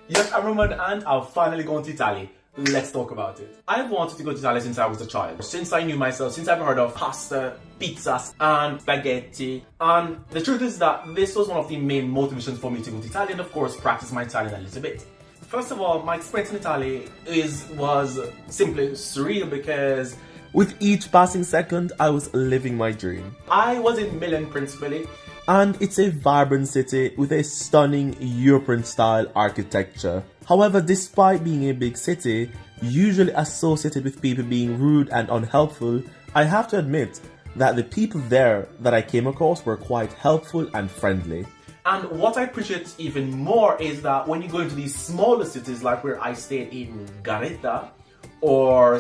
Yes, I'm Roman and I've finally gone to Italy. Let's talk about it. I've wanted to go to Italy since I was a child. Since I knew myself, since I've heard of pasta, pizzas and spaghetti. And the truth is that this was one of the main motivations for me to go to Italy and of course practice my Italian a little bit. First of all, my experience in Italy was simply surreal because with each passing second, I was living my dream. I was in Milan principally, and it's a vibrant city with a stunning European-style architecture. However, despite being a big city, usually associated with people being rude and unhelpful, I have to admit that the people there that I came across were quite helpful and friendly. And what I appreciate even more is that when you go into these smaller cities like where I stayed in Garetta or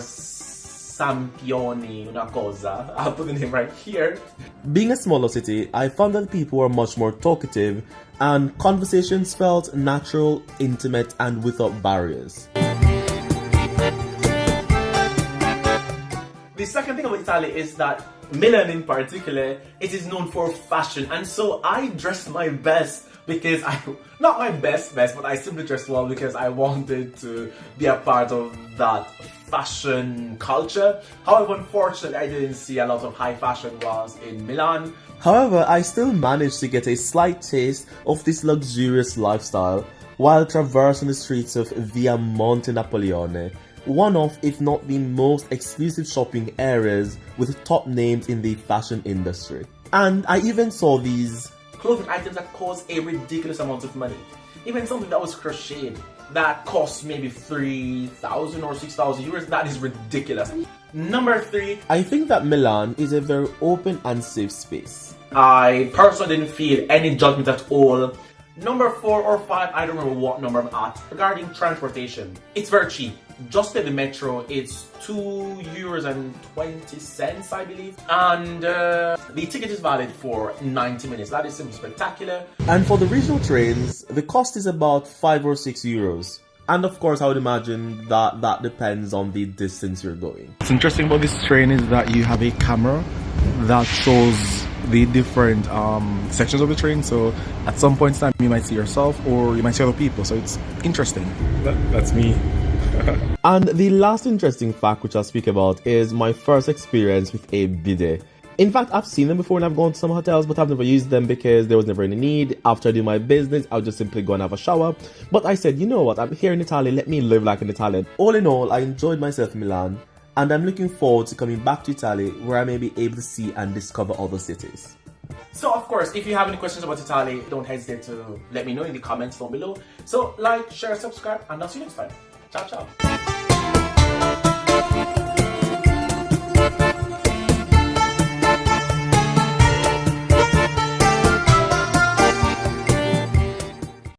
Sampione, una cosa, I'll put the name right here. Being a smaller city, I found that people were much more talkative and conversations felt natural, intimate and without barriers. The second thing about Italy is that Milan in particular, it is known for fashion, and so I dressed my best because not my best, but I simply dressed well because I wanted to be a part of that fashion culture. However, unfortunately, I didn't see a lot of high fashion whilst in Milan. However, I still managed to get a slight taste of this luxurious lifestyle while traversing the streets of Via Monte Napoleone, one of, if not the most exclusive shopping areas with top names in the fashion industry. And I even saw these clothing items that cost a ridiculous amount of money. Even something that was crocheted that cost maybe 3,000 or 6,000 euros, that is ridiculous. Number 3, I think that Milan is a very open and safe space. I personally didn't feel any judgment at all. Number 4 or 5, I don't remember what number I'm at. Regarding transportation, it's very cheap. Just at the metro, it's €2.20, I believe. And the ticket is valid for 90 minutes. That is simply spectacular. And for the regional trains, the cost is about 5 or 6 euros. And of course, I would imagine that that depends on the distance you're going. What's interesting about this train is that you have a camera that shows the different sections of the train, so at some point in time you might see yourself or you might see other people, so it's interesting. That's me. And the last interesting fact which I'll speak about is my first experience with a bidet. In fact, I've seen them before and I've gone to some hotels, but I've never used them because there was never any need. After I do my business, I'll just simply go and have a shower. But I said, you know what, I'm here in Italy, let me live like an Italian. All in all, I enjoyed myself in Milan, and I'm looking forward to coming back to Italy where I may be able to see and discover other cities. So of course, if you have any questions about Italy, don't hesitate to let me know in the comments down below. So like, share, subscribe, and I'll see you next time. Ciao, ciao.